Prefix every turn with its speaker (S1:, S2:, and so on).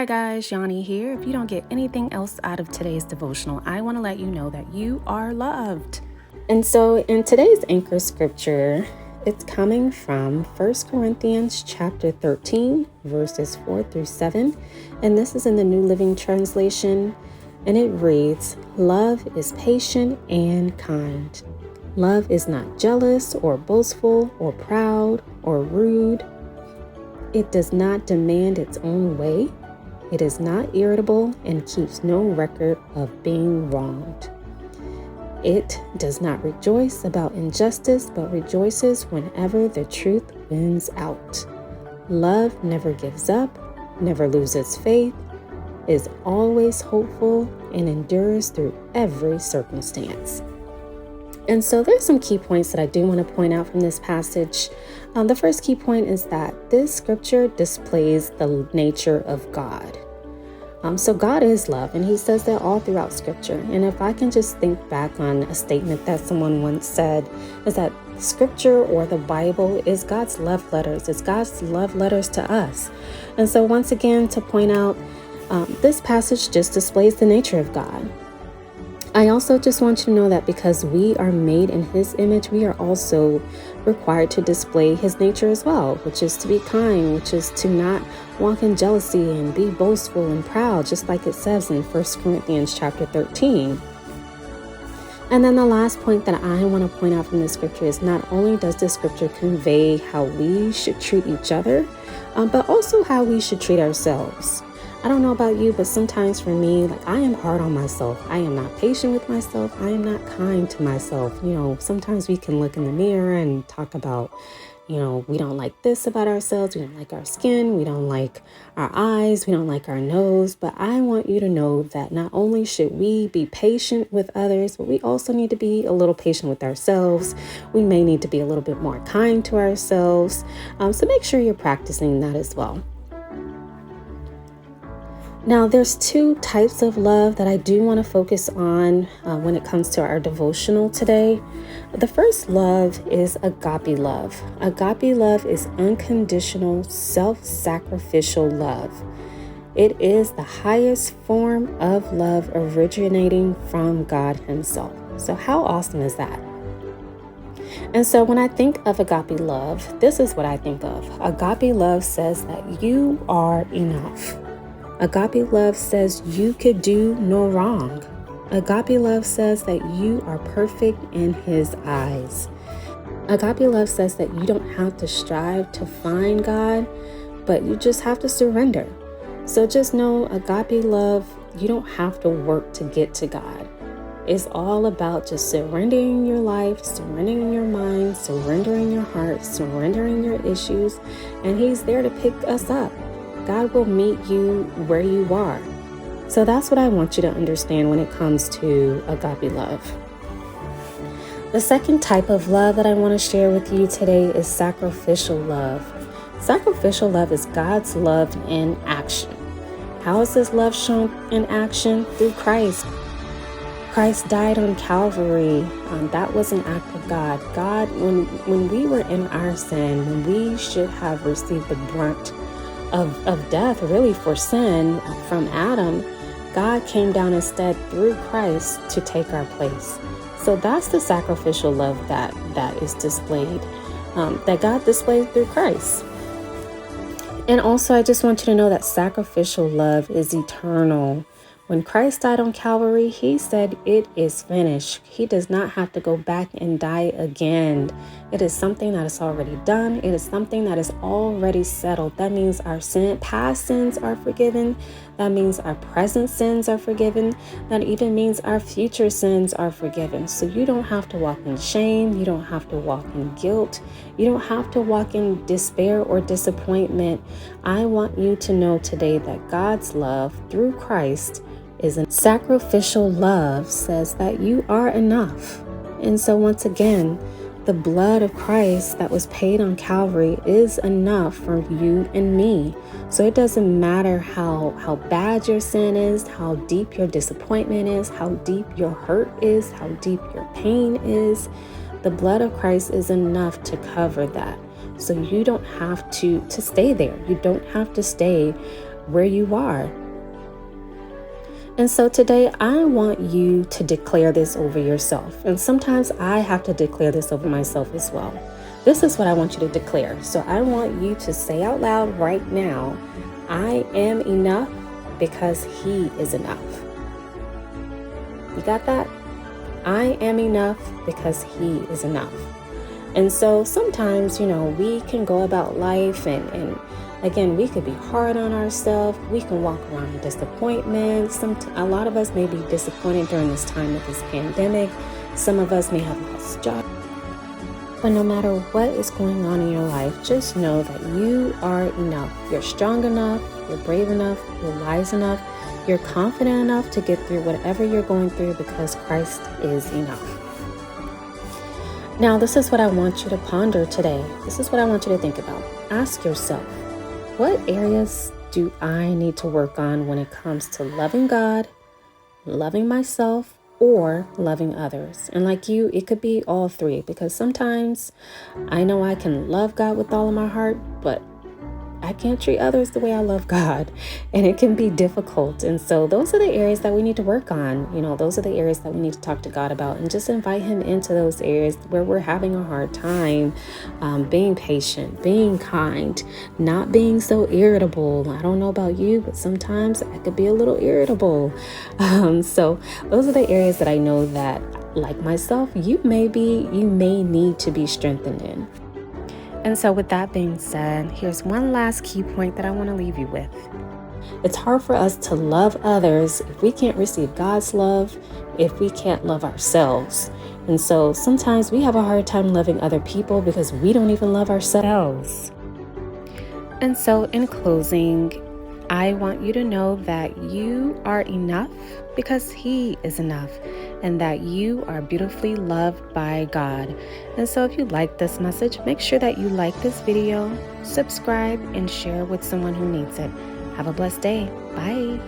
S1: Hi guys, Yaunee here. If you don't get anything else out of today's devotional, I want to let you know that you are loved. And so in today's anchor scripture, it's coming from 1 Corinthians chapter 13, verses 4 through 7. And this is in the New Living Translation. And it reads, "Love is patient and kind. Love is not jealous or boastful or proud or rude. It does not demand its own way. It is not irritable and keeps no record of being wronged. It does not rejoice about injustice, but rejoices whenever the truth wins out. Love never gives up, never loses faith, is always hopeful, and endures through every circumstance." And so there's some key points that I do want to point out from this passage. The first key point is that this scripture displays the nature of God. So God is love, and he says that all throughout scripture. And if I can just think back on a statement that someone once said, is that scripture or the Bible is God's love letters. It's God's love letters to us. And so once again, to point out, this passage just displays the nature of God. I also just want you to know that because we are made in his image, we are also required to display his nature as well, which is to be kind, which is to not walk in jealousy and be boastful and proud, just like it says in 1 Corinthians chapter 13. And then the last point that I want to point out from this scripture is not only does this scripture convey how we should treat each other, but also how we should treat ourselves. I don't know about you, but sometimes for me, I am hard on myself. I am not patient with myself. I am not kind to myself. Sometimes we can look in the mirror and talk about, we don't like this about ourselves. We don't like our skin. We don't like our eyes. We don't like our nose. But I want you to know that not only should we be patient with others, but we also need to be a little patient with ourselves. We may need to be a little bit more kind to ourselves. So make sure you're practicing that as well. Now, there's two types of love that I do want to focus on when it comes to our devotional today. The first love is agape love. Agape love is unconditional, self-sacrificial love. It is the highest form of love originating from God himself. So how awesome is that? And so when I think of agape love, this is what I think of. Agape love says that you are enough. Agape love says you could do no wrong. Agape love says that you are perfect in his eyes. Agape love says that you don't have to strive to find God, but you just have to surrender. So just know, agape love, you don't have to work to get to God. It's all about just surrendering your life, surrendering your mind, surrendering your heart, surrendering your issues, and he's there to pick us up. God will meet you where you are. So that's what I want you to understand when it comes to agape love. The second type of love that I want to share with you today is sacrificial love. Sacrificial love is God's love in action. How is this love shown in action? Through Christ. Christ died on Calvary. That was an act of God. God, when we were in our sin, when we should have received the brunt of death, really, for sin from Adam, God came down instead through Christ to take our place. So that's the sacrificial love that is displayed, that God displayed through Christ. And also, I just want you to know that sacrificial love is eternal. When Christ died on Calvary, he said it is finished. He does not have to go back and die again. It is something that is already done. It is something that is already settled. That means our past sins are forgiven. That means our present sins are forgiven. That even means our future sins are forgiven. So you don't have to walk in shame. You don't have to walk in guilt. You don't have to walk in despair or disappointment. I want you to know today that God's love through Christ is a sacrificial love, says that you are enough. And so once again, the blood of Christ that was paid on Calvary is enough for you and me. So it doesn't matter how bad your sin is, how deep your disappointment is, how deep your hurt is, how deep your pain is. The blood of Christ is enough to cover that. So you don't have to stay there. You don't have to stay where you are. And so today I want you to declare this over yourself. And sometimes I have to declare this over myself as well. This is what I want you to declare. So I want you to say out loud right now, I am enough because He is enough. You got that? I am enough because He is enough. And so sometimes, we can go about life and again, we could be hard on ourselves. We can walk around in disappointment. A lot of us may be disappointed during this time of this pandemic. Some of us may have lost jobs. But no matter what is going on in your life, just know that you are enough. You're strong enough. You're brave enough. You're wise enough. You're confident enough to get through whatever you're going through because Christ is enough. Now, this is what I want you to ponder today. This is what I want you to think about. Ask yourself, what areas do I need to work on when it comes to loving God, loving myself, or loving others? And like you, it could be all three, because sometimes I know I can love God with all of my heart, but I can't treat others the way I love God, and it can be difficult. And so those are the areas that we need to work on. Those are the areas that we need to talk to God about and just invite Him into those areas where we're having a hard time, being patient, being kind, not being so irritable. I don't know about you, but sometimes I could be a little irritable. So those are the areas that I know that, like myself, you may need to be strengthened in. And so with that being said, here's one last key point that I want to leave you with. It's hard for us to love others if we can't receive God's love, if we can't love ourselves. And so sometimes we have a hard time loving other people because we don't even love ourselves. And so in closing, I want you to know that you are enough because He is enough, and that you are beautifully loved by God. And so if you like this message, make sure that you like this video, subscribe, and share with someone who needs it. Have a blessed day. Bye.